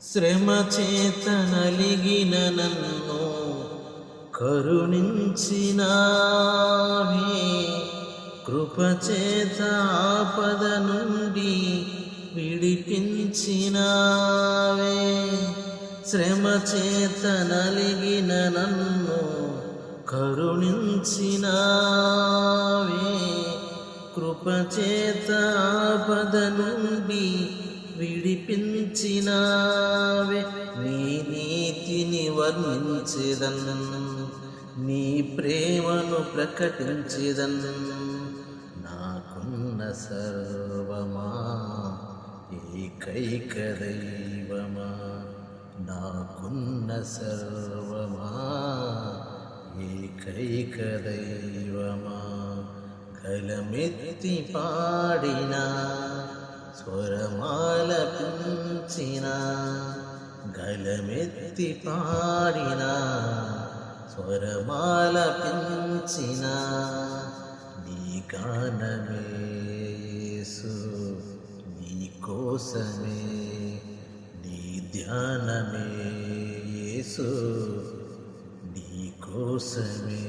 శ్రమ చేత నలిగిన నన్ను కరుణించినావే, కృపచేత ఆపద నుండి విడిపించినావే. శ్రమ చేత నలిగిన నన్ను కరుణించినావే, కృపచేత ఆపద నుండి విడిపించినావే. నీ నీతిని వర్ణించెదన్, నీ ప్రేమను ప్రకటించెదన్. నాకున్న సర్వమా ఏకైక దైవమా, నాకున్న సర్వమా ఏకైక దైవమా. గలమెత్తి పాడిన స్వరమాలపించిన, గలమెత్తి పాడిన స్వరమాలపించిన, నీ గానమే యేసు, నీ కోసమే, నీ ధ్యానమే యేసు, నీ కోసమే.